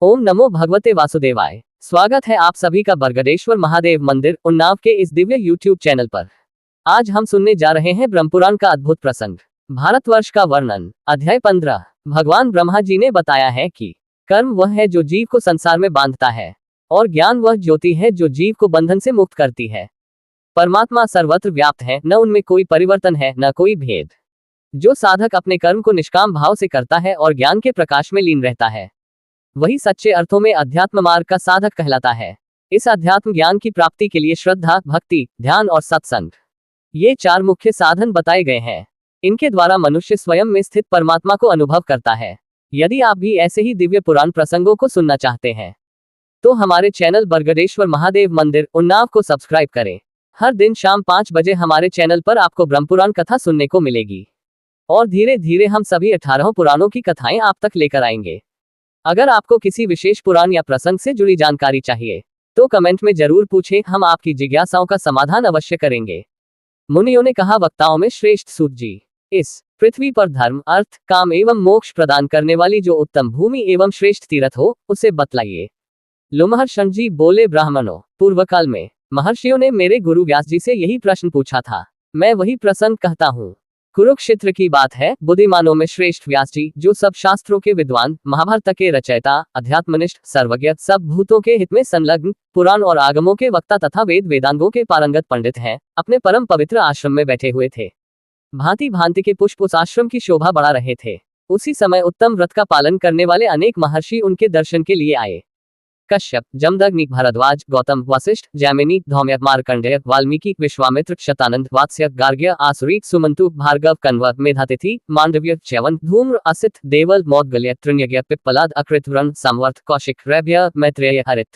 ओम नमो भगवते वासुदेवाय। स्वागत है आप सभी का बरगदेश्वर महादेव मंदिर उन्नाव के इस दिव्य YouTube चैनल पर। आज हम सुनने जा रहे हैं ब्रह्मपुराण का अद्भुत प्रसंग, भारतवर्ष का वर्णन। अध्याय 15। भगवान ब्रह्मा जी ने बताया है कि कर्म वह है जो जीव को संसार में बांधता है, और ज्ञान वह ज्योति है जो जीव को बंधन से मुक्त करती है। परमात्मा सर्वत्र व्याप्त है, न उनमें कोई परिवर्तन है, न कोई भेद। जो साधक अपने कर्म को निष्काम भाव से करता है और ज्ञान के प्रकाश में लीन रहता है, वही सच्चे अर्थों में अध्यात्म मार्ग का साधक कहलाता है। इस अध्यात्म ज्ञान की प्राप्ति के लिए श्रद्धा, भक्ति, ध्यान और सत्संग, ये 4 मुख्य साधन बताए गए हैं। इनके द्वारा मनुष्य स्वयं में स्थित परमात्मा को अनुभव करता है। यदि आप भी ऐसे ही दिव्य पुराण प्रसंगों को सुनना चाहते हैं, तो हमारे चैनल बरगदेश्वर महादेव मंदिर उन्नाव को सब्सक्राइब करें। हर दिन शाम 5 बजे हमारे चैनल पर आपको ब्रह्मपुराण कथा सुनने को मिलेगी, और धीरे धीरे हम सभी 18 पुराणों की कथाएं आप तक लेकर आएंगे। अगर आपको किसी विशेष पुराण या प्रसंग से जुड़ी जानकारी चाहिए, तो कमेंट में जरूर पूछें, हम आपकी जिज्ञासाओं का समाधान अवश्य करेंगे। मुनियों ने कहा, वक्ताओं में श्रेष्ठ सूत जी, इस पृथ्वी पर धर्म, अर्थ, काम एवं मोक्ष प्रदान करने वाली जो उत्तम भूमि एवं श्रेष्ठ तीर्थ हो, उसे बतलाइए। लोमहर्षण जी बोले, ब्राह्मणों, पूर्वकाल में महर्षियों ने मेरे गुरु व्यास जी से यही प्रश्न पूछा था। मैं वही प्रसंग कहता हूँ। कुरुक्षेत्र की बात है। बुद्धिमानों में श्रेष्ठ व्यास जी, जो सब शास्त्रों के विद्वान, महाभारत के रचयिता, अध्यात्मनिष्ठ, सर्वज्ञ, सब भूतों के हित में संलग्न, पुराण और आगमों के वक्ता तथा वेद वेदांगों के पारंगत पंडित हैं, अपने परम पवित्र आश्रम में बैठे हुए थे। भांति भांति के पुष्प उस आश्रम की शोभा बढ़ा रहे थे। उसी समय उत्तम व्रत का पालन करने वाले अनेक महर्षि उनके दर्शन के लिए आए। कश्यप, जमदग्नि, भरद्वाज, गौतम, वशिष्ठ, जैमिनी, धौम्य, मार्कंडेय, वाल्मीकि, विश्वामित्र, शतानंद, वात्स्य, गार्ग्य, आसुरी, सुमंतु, भार्गव, कण्व, मेधातिथि, मांडव्य, च्यवन, धूम्र, असित, देवल, मौद्गल्य, तृण्यज्ञ, पिप्पलाद, अकृतव्रण, संवर्त, कौशिक, रैभ्य, मैत्रेय, हरित,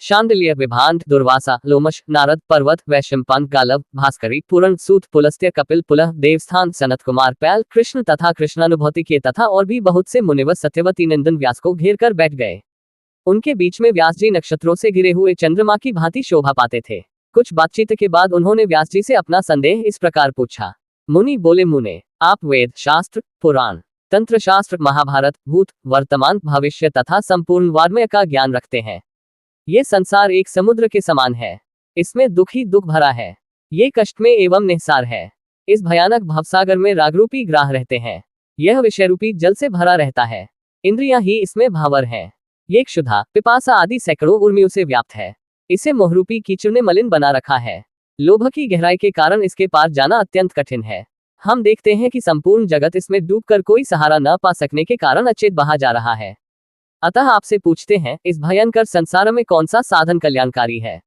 शांडिल्य, विभांत, दुर्वासा, लोमश, नारद, पर्वत, वैशंपायन, गालव, भास्करी, पूरण, सूत, पुलस्त्य, कपिल, पुलह, देवस्थान, सनत कुमार, पैल, कृष्ण तथा कृष्णानुभूति के तथा और भी बहुत से मुनिवर सत्यवती नंदन व्यास को घेर कर बैठ गए। उनके बीच में व्यास जी नक्षत्रों से घिरे हुए चंद्रमा की भांति शोभा पाते थे। कुछ बातचीत के बाद उन्होंने व्यास जी से अपना संदेह इस प्रकार पूछा। मुनि बोले, मुने, आप वेद शास्त्र, पुराण, तंत्र शास्त्र, महाभारत, भूत, वर्तमान, भविष्य तथा संपूर्ण वाङ्मय का ज्ञान रखते हैं। ये संसार एक समुद्र के समान है। इसमें दुख ही दुख भरा है। ये कष्ट में एवं निस्सार है। इस भयानक भवसागर में रागरूपी ग्राह रहते हैं। यह विषयरूपी जल से भरा रहता है। इंद्रियां ही इसमें भावर हैं। ये क्षुधा, पिपासा आदि सैकड़ों उर्मियों से व्याप्त है। इसे मोहरूपी कीचड़ ने मलिन बना रखा है। लोभ की गहराई के कारण इसके पार जाना अत्यंत कठिन है। हम देखते हैं कि संपूर्ण जगत इसमें डूबकर कोई सहारा न पा सकने के कारण अचेत बहा जा रहा है। अतः आपसे पूछते हैं, इस भयंकर संसार में कौन सा साधन कल्याणकारी है?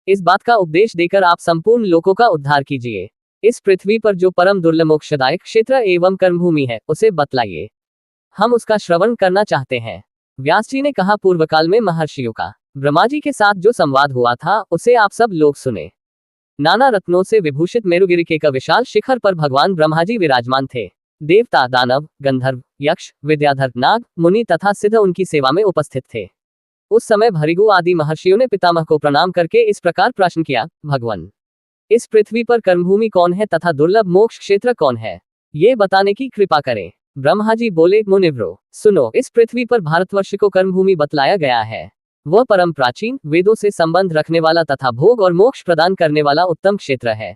इस बात का उपदेश देकर आप संपूर्ण लोकों का उद्धार कीजिए। इस पृथ्वी पर जो परम दुर्लभ मोक्षदायक क्षेत्र एवं कर्मभूमि है, उसे बतलाइए। हम उसका श्रवण करना चाहते हैं। व्यास जी ने कहा, पूर्वकाल में महर्षियों का ब्रह्मा जी के साथ जो संवाद हुआ था, उसे आप सब लोग सुने। नाना रत्नों से विभूषित मेरुगिरि के विशाल शिखर पर भगवान ब्रह्मा जी विराजमान थे। देवता, दानव, गंधर्व, यक्ष, विद्याधर, नाग, मुनि तथा सिद्ध उनकी सेवा में उपस्थित थे। उस समय भृगु आदि महर्षियों ने पितामह को प्रणाम करके इस प्रकार प्रश्न किया, भगवान, इस पृथ्वी पर कर्मभूमि कौन है तथा दुर्लभ मोक्ष क्षेत्र कौन है, ये बताने की कृपा करें। ब्रह्मा जी बोले, मुनिव्रो, सुनो, इस पृथ्वी पर भारतवर्ष को कर्मभूमि बतलाया गया है। वह परम प्राचीन, वेदों से संबंध रखने वाला तथा भोग और मोक्ष प्रदान करने वाला उत्तम क्षेत्र है।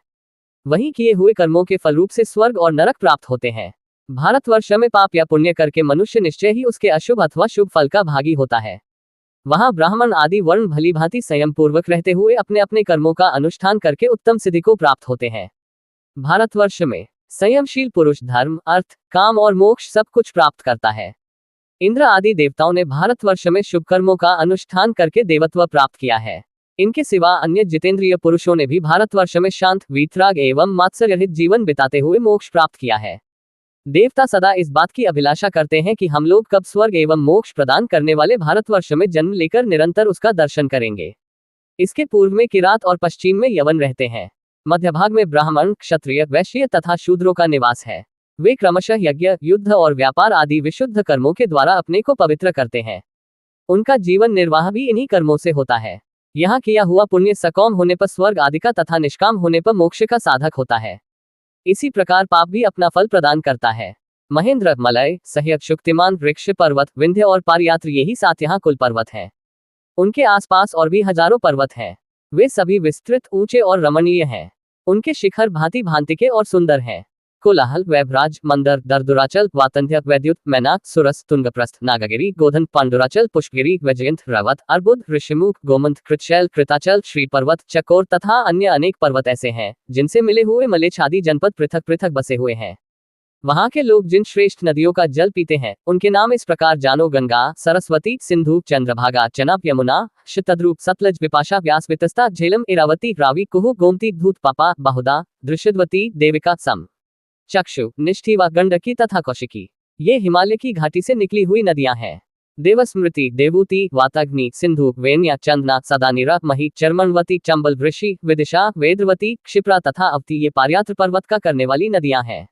वहीं किए हुए कर्मों के फलरूप से स्वर्ग और नरक प्राप्त होते हैं। भारतवर्ष में पाप या पुण्य करके मनुष्य निश्चय ही उसके अशुभ अथवा शुभ फल का भागी होता है। वहां ब्राह्मण आदि वर्ण भली भांति संयम पूर्वक रहते हुए अपने अपने कर्मों का अनुष्ठान करके उत्तम सिद्धि को प्राप्त होते हैं। भारतवर्ष में संयमशील पुरुष धर्म, अर्थ, काम और मोक्ष सब कुछ प्राप्त करता है। इंद्र आदि देवताओं ने भारतवर्ष में शुभ कर्मों का अनुष्ठान करके देवत्व प्राप्त किया है। इनके सिवा अन्य जितेंद्रिय पुरुषों ने भी भारतवर्ष में शांत, वीतराग एवं मात्सर्यरहित जीवन बिताते हुए मोक्ष प्राप्त किया है। देवता सदा इस बात की अभिलाषा करते हैं कि हम लोग कब स्वर्ग एवं मोक्ष प्रदान करने वाले भारतवर्ष में जन्म लेकर निरंतर उसका दर्शन करेंगे। इसके पूर्व में किरात और पश्चिम में यवन रहते हैं। मध्य भाग में ब्राह्मण, क्षत्रिय, वैश्य तथा शूद्रों का निवास है। वे क्रमशः यज्ञ, युद्ध और व्यापार आदि विशुद्ध कर्मों के द्वारा अपने को पवित्र करते हैं। उनका जीवन निर्वाह भी इन्हीं कर्मों से होता है। यहाँ किया हुआ पुण्य सकौम होने पर स्वर्ग आदि का तथा निष्काम होने पर मोक्ष का साधक होता है। इसी प्रकार पाप भी अपना फल प्रदान करता है। महेंद्र, मलय, सह्यक, शुक्तिमान, ऋक्ष पर्वत, विंध्य और पारयात्र, यही 7 यहाँ कुल पर्वत हैं। उनके आसपास और भी हजारों पर्वत हैं। वे सभी विस्तृत, ऊंचे और रमणीय हैं। उनके शिखर भांति भांति के और सुंदर हैं। कोलाहल, वैभराज, मंदर, दर्दुराचल, वातंध्य, वैद्युत, मैनाक, सुरस, तुंगप्रस्थ, नागगिरी, गोधन, पांडुराचल, पुष्पगिरी, वैजयंत, रवत, अर्बुद, ऋषिमुख, गोमंत, कृतशैल, कृताचल, श्री पर्वत, चकोर तथा अन्य अनेक पर्वत ऐसे हैं जिनसे मिले हुए मलेच्छ आदि जनपद पृथक पृथक बसे हुए हैं। वहां के लोग जिन श्रेष्ठ नदियों का जल पीते हैं उनके नाम इस प्रकार जानो: गंगा, सरस्वती, सिंधु, चंद्रभागा, चनाब, यमुना, शतद्रुप, सतलज, विपाशा, व्यास, वितस्ता, झेलम, इरावती, रावी, कुहू, गोमती, धूत, पापा, बाहुदा, दृश्यद्वती, देविका, सम, चक्षु, निष्ठीवा, गंडकी तथा कौशिकी, ये हिमालय की घाटी से निकली हुई नदियां हैं। देवस्मृति, देवूती, वाताग्नि, सिंधु, वेण्या, चंदना, सदानीरा, मही, चर्मणवती, चंबल, वृषि, विदिशा, वेद्रवती, क्षिप्रा तथा अवती, ये पारयात्र पर्वत का करने वाली नदियां हैं।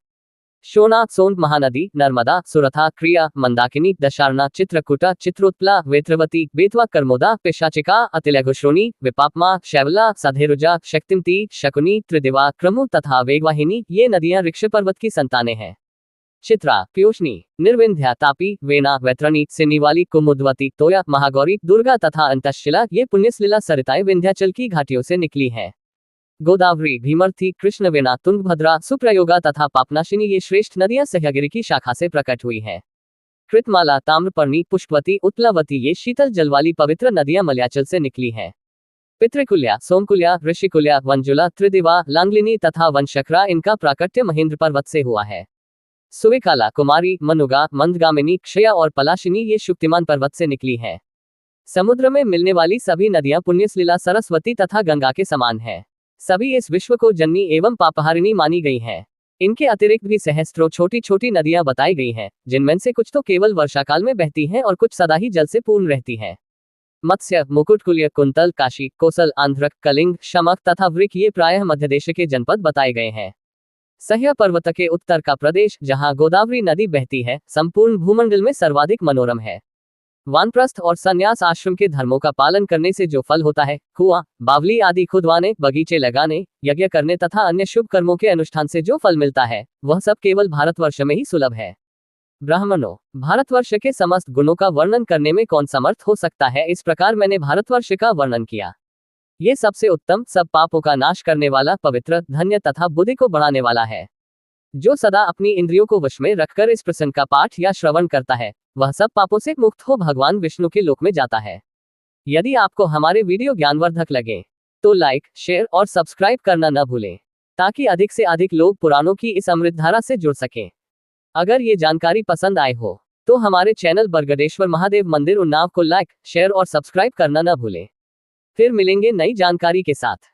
शोना, सोंड महानदी, नर्मदा, सुरथा, क्रिया, मंदाकिनी, दशारना, चित्रकूटा, चित्रोत्पला, वेत्रवती, बेतवा, कर्मोदा, पिशाचिका, अतिलघुश्रोणी, विपापमा, शैवला, साधेरुजा, शक्तिमती, शकुनी, त्रिदिवा, क्रमु तथा वेगवाहिनी, ये नदियां ऋक्ष पर्वत की संतानें हैं। चित्रा, पीयूषणी, निर्विंध्या, तापी, वेना, वैतरणी, सिनीवाली, कुमुदवती, तोया, महागौरी, दुर्गा तथा अंतशिला, ये पुण्यसलिला सरिताएं विंध्याचल की घाटियों से निकली हैं। गोदावरी, भीमर्थी, कृष्णवेणा, तुंगभद्रा, सुप्रयोगा तथा पापनाशिनी, ये श्रेष्ठ नदियां सह्यागिरी की शाखा से प्रकट हुई हैं। कृतमाला, ताम्रपर्णी, पुष्पवती, उत्पलावती, ये शीतल जलवाली पवित्र नदियां मलयाचल से निकली हैं। पितृकुल्या, सोमकुल्या, ऋषिकुल्या, वनजुला, त्रिदिवा, लांगलिनी तथा वनशक्रा, इनका प्राकट्य महेंद्र पर्वत से हुआ है। सुविकाला, कुमारी, मनुगा, मंदगामिनी, क्षया और पलाशिनी, ये शुक्तिमान पर्वत से निकली हैं। समुद्र में मिलने वाली सभी नदियां पुण्यसलिला, सरस्वती तथा गंगा के समान हैं। सभी इस विश्व को जननी एवं पापहारिणी मानी गई हैं। इनके अतिरिक्त भी सहस्त्रों छोटी छोटी नदियां बताई गई हैं, जिनमें से कुछ तो केवल वर्षाकाल में बहती हैं और कुछ सदा ही जल से पूर्ण रहती हैं। मत्स्य, मुकुटकुल्य, कुंतल, काशी, कोसल, आंध्रक, कलिंग, शमक तथा वृक, ये प्रायः मध्य देश के जनपद बताए गए हैं। सह्य पर्वत के उत्तर का प्रदेश, जहां गोदावरी नदी बहती है, संपूर्ण भूमंडल में सर्वाधिक मनोरम है। वानप्रस्थ और संन्यास आश्रम के धर्मों का पालन करने से जो फल होता है, कुआं, बावली आदि खुदवाने, बगीचे लगाने, यज्ञ करने तथा अन्य शुभ कर्मों के अनुष्ठान से जो फल मिलता है, वह सब केवल भारतवर्ष में ही सुलभ है। ब्राह्मणों, भारतवर्ष के समस्त गुणों का वर्णन करने में कौन समर्थ हो सकता है? इस प्रकार मैंने भारतवर्ष का वर्णन किया। ये सबसे उत्तम, सब पापों का नाश करने वाला, पवित्र, धन्य तथा बुद्धि को बढ़ाने वाला है। जो सदा अपनी इंद्रियों को वश में रखकर इस प्रसंग का पाठ या श्रवण करता है, वह सब पापों से मुक्त हो भगवान विष्णु के लोक में जाता है। यदि आपको हमारे वीडियो ज्ञानवर्धक लगे तो लाइक, शेयर और सब्सक्राइब करना न भूलें, ताकि अधिक से अधिक लोग पुराणों की इस अमृतधारा से जुड़ सकें। अगर ये जानकारी पसंद आए हो तो हमारे चैनल बरगदेश्वर महादेव मंदिर उन्नाव को लाइक, शेयर और सब्सक्राइब करना न भूलें। फिर मिलेंगे नई जानकारी के साथ।